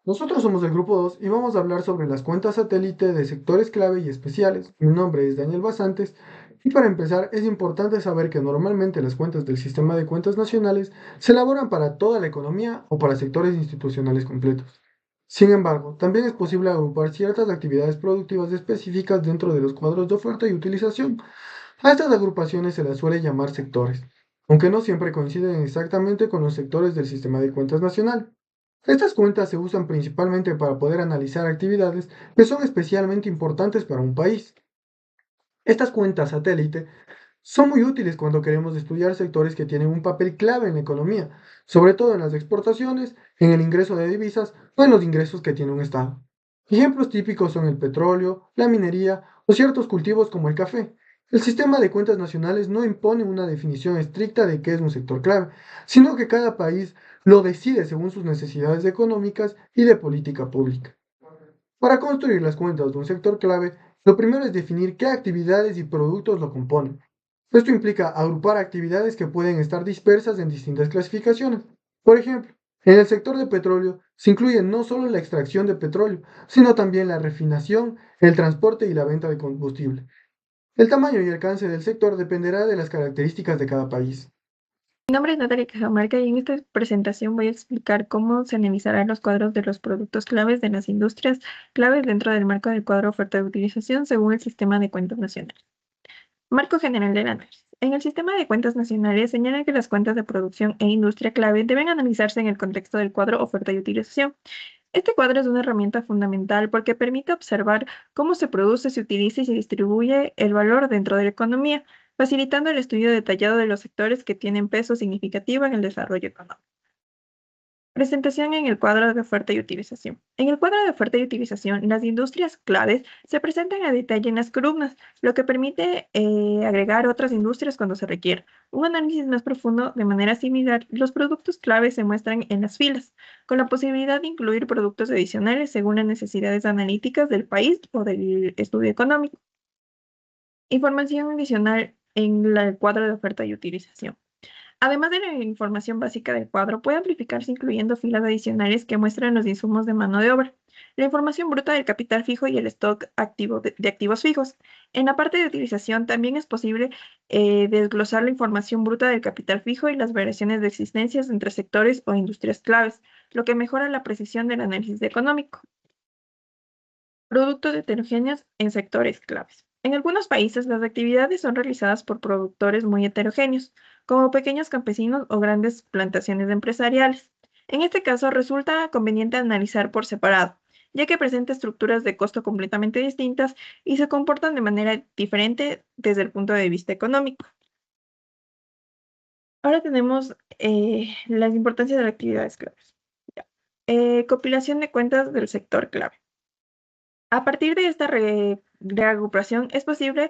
Nosotros somos el grupo 2 y vamos a hablar sobre las cuentas satélite de sectores clave y especiales. Mi nombre es Daniel Basantes y para empezar es importante saber que normalmente las cuentas del sistema de cuentas nacionales se elaboran para toda la economía o para sectores institucionales completos. Sin embargo, también es posible agrupar ciertas actividades productivas específicas dentro de los cuadros de oferta y utilización. A estas agrupaciones se las suele llamar sectores, aunque no siempre coinciden exactamente con los sectores del sistema de cuentas nacional. Estas cuentas se usan principalmente para poder analizar actividades que son especialmente importantes para un país. Estas cuentas satélite son muy útiles cuando queremos estudiar sectores que tienen un papel clave en la economía, sobre todo en las exportaciones, en el ingreso de divisas o en los ingresos que tiene un Estado. Ejemplos típicos son el petróleo, la minería o ciertos cultivos como el café. El sistema de cuentas nacionales no impone una definición estricta de qué es un sector clave, sino que cada país lo decide según sus necesidades económicas y de política pública. Para construir las cuentas de un sector clave, lo primero es definir qué actividades y productos lo componen. Esto implica agrupar actividades que pueden estar dispersas en distintas clasificaciones. Por ejemplo, en el sector de petróleo se incluye no solo la extracción de petróleo, sino también la refinación, el transporte y la venta de combustible. El tamaño y alcance del sector dependerá de las características de cada país. Mi nombre es Natalia Cajamarca y en esta presentación voy a explicar cómo se analizarán los cuadros de los productos claves de las industrias claves dentro del marco del cuadro oferta de utilización según el sistema de cuentas nacionales. Marco general del análisis. En el sistema de cuentas nacionales señala que las cuentas de producción e industria clave deben analizarse en el contexto del cuadro oferta y utilización. Este cuadro es una herramienta fundamental porque permite observar cómo se produce, se utiliza y se distribuye el valor dentro de la economía, facilitando el estudio detallado de los sectores que tienen peso significativo en el desarrollo económico. Presentación en el cuadro de oferta y utilización. En el cuadro de oferta y utilización, las industrias claves se presentan a detalle en las columnas, lo que permite agregar otras industrias cuando se requiera. Un análisis más profundo, de manera similar, los productos claves se muestran en las filas, con la posibilidad de incluir productos adicionales según las necesidades analíticas del país o del estudio económico. Información adicional en el cuadro de oferta y utilización. Además de la información básica del cuadro, puede amplificarse incluyendo filas adicionales que muestran los insumos de mano de obra, la información bruta del capital fijo y el stock activo de activos fijos. En la parte de utilización también es posible desglosar la información bruta del capital fijo y las variaciones de existencias entre sectores o industrias claves, lo que mejora la precisión del análisis económico. Productos heterogéneos en sectores claves. En algunos países, las actividades son realizadas por productores muy heterogéneos, como pequeños campesinos o grandes plantaciones empresariales. En este caso, resulta conveniente analizar por separado, ya que presenta estructuras de costo completamente distintas y se comportan de manera diferente desde el punto de vista económico. Ahora tenemos las importancias de las actividades claves. Ya. Compilación de cuentas del sector clave. A partir de esta reagrupación es posible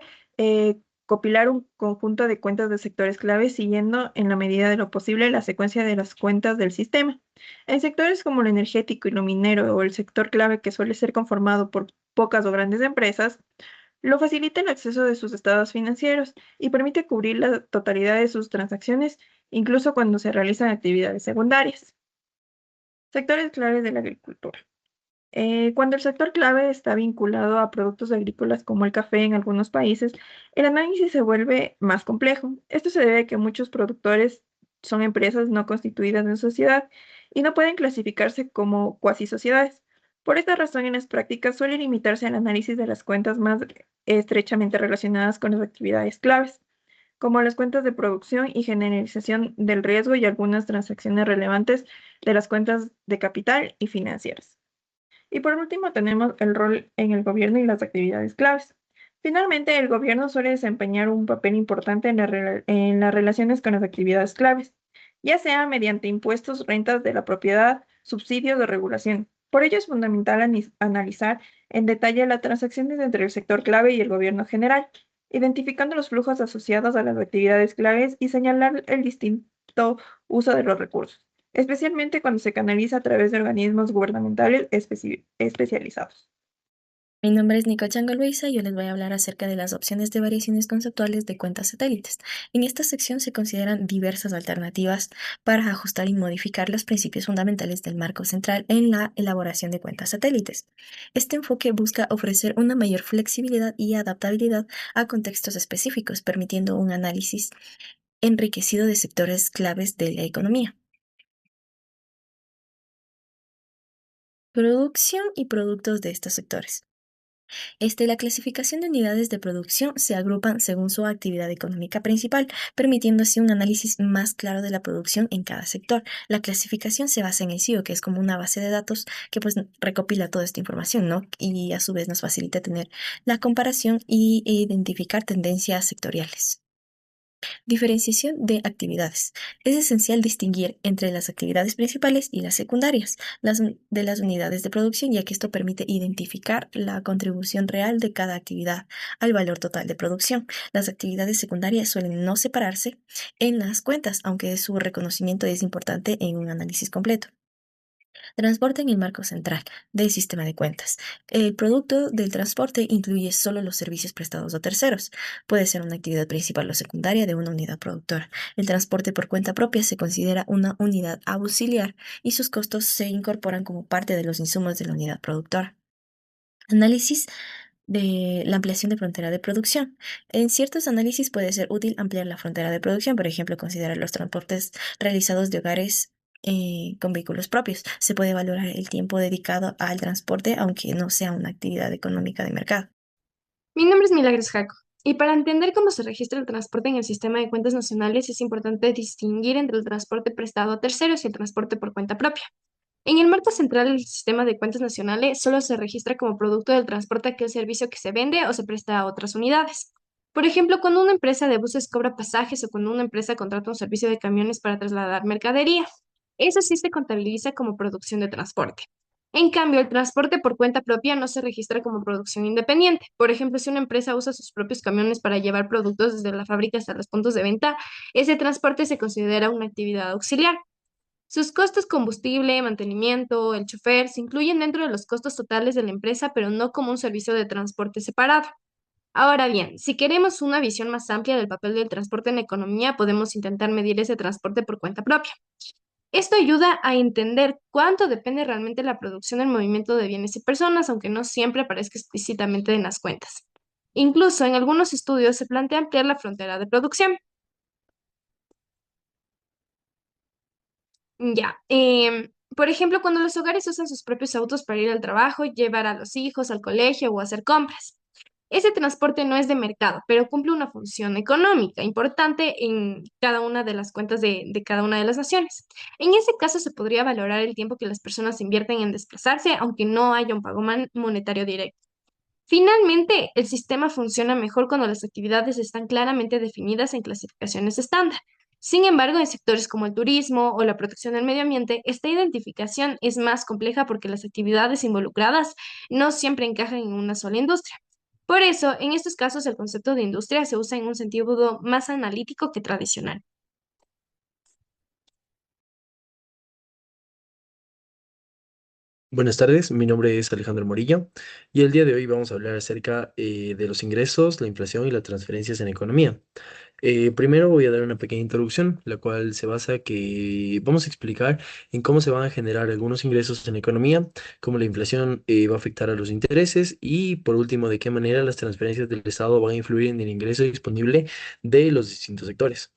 compilar un conjunto de cuentas de sectores claves siguiendo en la medida de lo posible la secuencia de las cuentas del sistema. En sectores como lo energético y lo minero o el sector clave que suele ser conformado por pocas o grandes empresas, lo facilita el acceso de sus estados financieros y permite cubrir la totalidad de sus transacciones, incluso cuando se realizan actividades secundarias. Sectores claves de la agricultura. Cuando el sector clave está vinculado a productos agrícolas como el café en algunos países, el análisis se vuelve más complejo. Esto se debe a que muchos productores son empresas no constituidas en sociedad y no pueden clasificarse como cuasi sociedades. Por esta razón, en las prácticas suele limitarse al análisis de las cuentas más estrechamente relacionadas con las actividades claves, como las cuentas de producción y generalización del riesgo y algunas transacciones relevantes de las cuentas de capital y financieras. Y por último, tenemos el rol en el gobierno y las actividades claves. Finalmente, el gobierno suele desempeñar un papel importante en las relaciones con las actividades claves, ya sea mediante impuestos, rentas de la propiedad, subsidios o regulación. Por ello es fundamental analizar en detalle las transacciones entre el sector clave y el gobierno general, identificando los flujos asociados a las actividades claves y señalar el distinto uso de los recursos, especialmente cuando se canaliza a través de organismos gubernamentales especializados. Mi nombre es Nicole Chango Luisa y yo les voy a hablar acerca de las opciones de variaciones conceptuales de cuentas satélites. En esta sección se consideran diversas alternativas para ajustar y modificar los principios fundamentales del marco central en la elaboración de cuentas satélites. Este enfoque busca ofrecer una mayor flexibilidad y adaptabilidad a contextos específicos, permitiendo un análisis enriquecido de sectores claves de la economía. Producción y productos de estos sectores. La clasificación de unidades de producción se agrupan según su actividad económica principal, permitiendo así un análisis más claro de la producción en cada sector. La clasificación se basa en el SIO, que es como una base de datos que pues recopila toda esta información, ¿no? Y a su vez nos facilita tener la comparación e identificar tendencias sectoriales. Diferenciación de actividades. Es esencial distinguir entre las actividades principales y las secundarias de las unidades de producción, ya que esto permite identificar la contribución real de cada actividad al valor total de producción. Las actividades secundarias suelen no separarse en las cuentas, aunque su reconocimiento es importante en un análisis completo. Transporte en el marco central del sistema de cuentas. El producto del transporte incluye solo los servicios prestados a terceros. Puede ser una actividad principal o secundaria de una unidad productora. El transporte por cuenta propia se considera una unidad auxiliar y sus costos se incorporan como parte de los insumos de la unidad productora. Análisis de la ampliación de frontera de producción. En ciertos análisis puede ser útil ampliar la frontera de producción, por ejemplo, considerar los transportes realizados de hogares con vehículos propios. Se puede valorar el tiempo dedicado al transporte, aunque no sea una actividad económica de mercado. Mi nombre es Milagros Jaco, y para entender cómo se registra el transporte en el sistema de cuentas nacionales es importante distinguir entre el transporte prestado a terceros y el transporte por cuenta propia. En el marco central del sistema de cuentas nacionales solo se registra como producto del transporte aquel servicio que se vende o se presta a otras unidades. Por ejemplo, cuando una empresa de buses cobra pasajes o cuando una empresa contrata un servicio de camiones para trasladar mercadería. Eso sí se contabiliza como producción de transporte. En cambio, el transporte por cuenta propia no se registra como producción independiente. Por ejemplo, si una empresa usa sus propios camiones para llevar productos desde la fábrica hasta los puntos de venta, ese transporte se considera una actividad auxiliar. Sus costos combustible, mantenimiento, el chofer se incluyen dentro de los costos totales de la empresa, pero no como un servicio de transporte separado. Ahora bien, si queremos una visión más amplia del papel del transporte en la economía, podemos intentar medir ese transporte por cuenta propia. Esto ayuda a entender cuánto depende realmente la producción del movimiento de bienes y personas, aunque no siempre aparezca explícitamente en las cuentas. Incluso en algunos estudios se plantea ampliar la frontera de producción. Ya. Por ejemplo, cuando los hogares usan sus propios autos para ir al trabajo, llevar a los hijos al colegio o hacer compras. Ese transporte no es de mercado, pero cumple una función económica importante en cada una de las cuentas de cada una de las naciones. En ese caso, se podría valorar el tiempo que las personas invierten en desplazarse, aunque no haya un pago monetario directo. Finalmente, el sistema funciona mejor cuando las actividades están claramente definidas en clasificaciones estándar. Sin embargo, en sectores como el turismo o la protección del medio ambiente, esta identificación es más compleja porque las actividades involucradas no siempre encajan en una sola industria. Por eso, en estos casos, el concepto de industria se usa en un sentido más analítico que tradicional. Buenas tardes, mi nombre es Alejandro Morillo y el día de hoy vamos a hablar acerca de los ingresos, la inflación y las transferencias en economía. Primero voy a dar una pequeña introducción, la cual se basa que vamos a explicar en cómo se van a generar algunos ingresos en economía, cómo la inflación va a afectar a los intereses y por último de qué manera las transferencias del Estado van a influir en el ingreso disponible de los distintos sectores.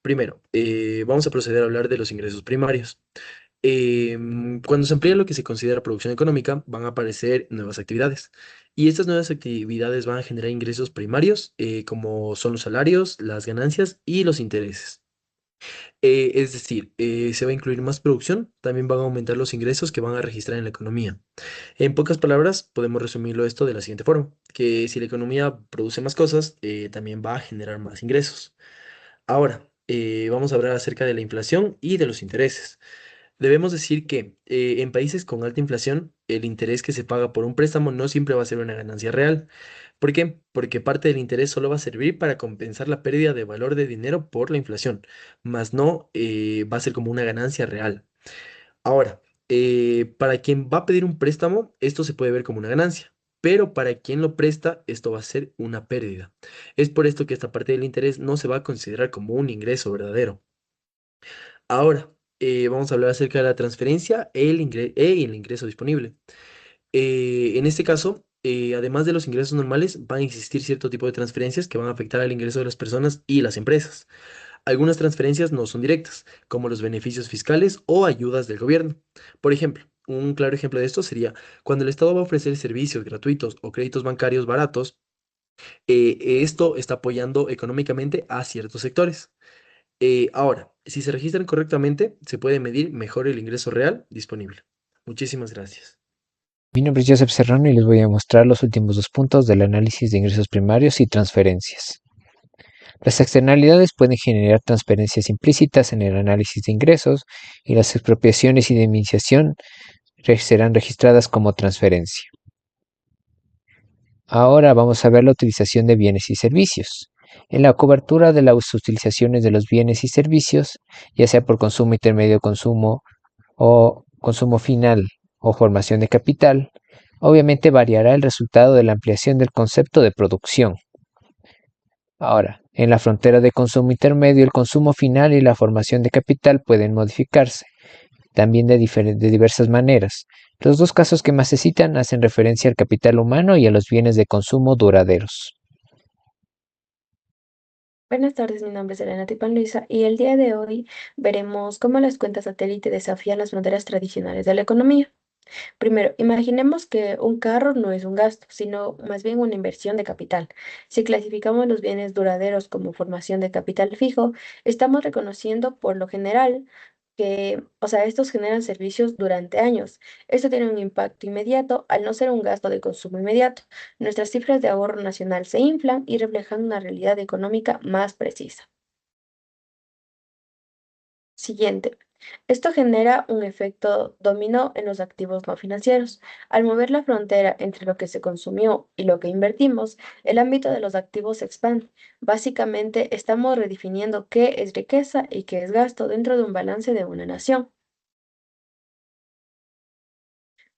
Primero, vamos a proceder a hablar de los ingresos primarios. Cuando se amplía lo que se considera producción económica, van a aparecer nuevas actividades. Y estas nuevas actividades van a generar ingresos primarios, como son los salarios, las ganancias y los intereses. Es decir, se va a incluir más producción, también van a aumentar los ingresos que van a registrar en la economía. En pocas palabras, podemos resumirlo esto de la siguiente forma, que si la economía produce más cosas, también va a generar más ingresos. Ahora, vamos a hablar acerca de la inflación y de los intereses. Debemos decir que en países con alta inflación, el interés que se paga por un préstamo no siempre va a ser una ganancia real. ¿Por qué? Porque parte del interés solo va a servir para compensar la pérdida de valor de dinero por la inflación, más no va a ser como una ganancia real. Ahora, para quien va a pedir un préstamo, esto se puede ver como una ganancia. pero para quien lo presta esto va a ser una pérdida. Es por esto que esta parte del interés no se va a considerar como un ingreso verdadero. Ahora, vamos a hablar acerca de la transferencia y el ingreso disponible. En este caso, además de los ingresos normales, van a existir cierto tipo de transferencias que van a afectar al ingreso de las personas y las empresas. Algunas transferencias no son directas, como los beneficios fiscales o ayudas del gobierno. Por ejemplo, un claro ejemplo de esto sería cuando el Estado va a ofrecer servicios gratuitos o créditos bancarios baratos, esto está apoyando económicamente a ciertos sectores. Ahora, si se registran correctamente, se puede medir mejor el ingreso real disponible. Muchísimas gracias. Mi nombre es Joseph Serrano y les voy a mostrar los últimos 2 puntos del análisis de ingresos primarios y transferencias. Las externalidades pueden generar transferencias implícitas en el análisis de ingresos y las expropiaciones y indemnización serán registradas como transferencia. Ahora vamos a ver la utilización de bienes y servicios. En la cobertura de las utilizaciones de los bienes y servicios, ya sea por consumo intermedio, consumo o consumo final o formación de capital, obviamente variará el resultado de la ampliación del concepto de producción. Ahora, en la frontera de consumo intermedio, el consumo final y la formación de capital pueden modificarse, también de diversas maneras. Los dos casos que más se citan hacen referencia al capital humano y a los bienes de consumo duraderos. Buenas tardes, mi nombre es Elena Tipan Luisa y el día de hoy veremos cómo las cuentas satélite desafían las fronteras tradicionales de la economía. Primero, imaginemos que un carro no es un gasto, sino más bien una inversión de capital. Si clasificamos los bienes duraderos como formación de capital fijo, estamos reconociendo por lo general que, estos generan servicios durante años. Esto tiene un impacto inmediato al no ser un gasto de consumo inmediato. Nuestras cifras de ahorro nacional se inflan y reflejan una realidad económica más precisa. Siguiente. Esto genera un efecto dominó en los activos no financieros. Al mover la frontera entre lo que se consumió y lo que invertimos, el ámbito de los activos se expande. Básicamente, estamos redefiniendo qué es riqueza y qué es gasto dentro de un balance de una nación.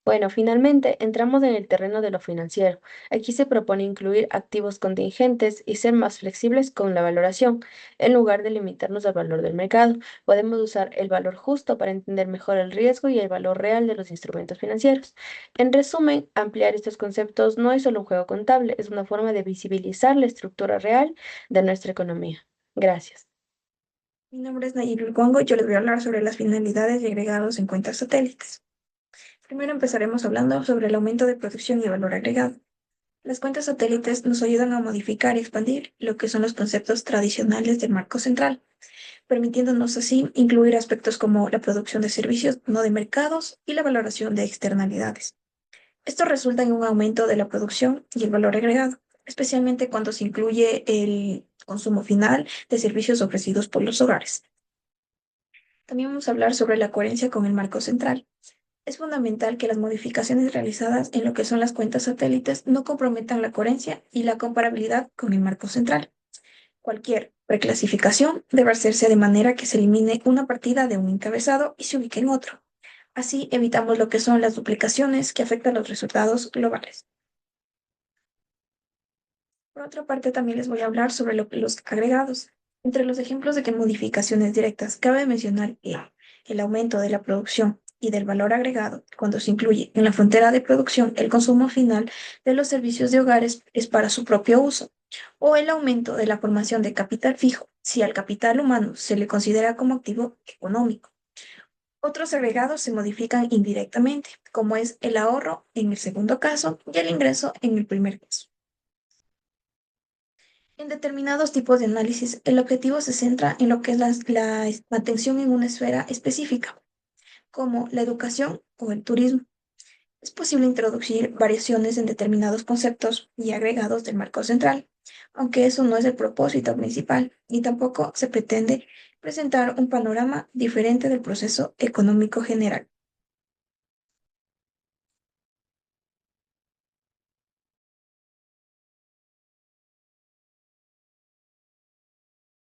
Bueno, finalmente entramos en el terreno de lo financiero. Aquí se propone incluir activos contingentes y ser más flexibles con la valoración. En lugar de limitarnos al valor del mercado, podemos usar el valor justo para entender mejor el riesgo y el valor real de los instrumentos financieros. En resumen, ampliar estos conceptos no es solo un juego contable, es una forma de visibilizar la estructura real de nuestra economía. Gracias. Mi nombre es Nayib Lucongo y yo les voy a hablar sobre las finalidades y agregados en cuentas satélites. Primero empezaremos hablando sobre el aumento de producción y valor agregado. Las cuentas satélites nos ayudan a modificar y expandir lo que son los conceptos tradicionales del marco central, permitiéndonos así incluir aspectos como la producción de servicios no de mercados y la valoración de externalidades. Esto resulta en un aumento de la producción y el valor agregado, especialmente cuando se incluye el consumo final de servicios ofrecidos por los hogares. También vamos a hablar sobre la coherencia con el marco central. Es fundamental que las modificaciones realizadas en lo que son las cuentas satélites no comprometan la coherencia y la comparabilidad con el marco central. Cualquier reclasificación debe hacerse de manera que se elimine una partida de un encabezado y se ubique en otro. Así evitamos lo que son las duplicaciones que afectan los resultados globales. Por otra parte, también les voy a hablar sobre los agregados. Entre los ejemplos de que modificaciones directas, cabe mencionar que el aumento de la producción y del valor agregado, cuando se incluye en la frontera de producción el consumo final de los servicios de hogares es para su propio uso, o el aumento de la formación de capital fijo, si al capital humano se le considera como activo económico. Otros agregados se modifican indirectamente, como es el ahorro en el segundo caso y el ingreso en el primer caso. En determinados tipos de análisis, el objetivo se centra en lo que es la atención en una esfera específica, como la educación o el turismo. Es posible introducir variaciones en determinados conceptos y agregados del marco central, aunque eso no es el propósito principal, ni tampoco se pretende presentar un panorama diferente del proceso económico general.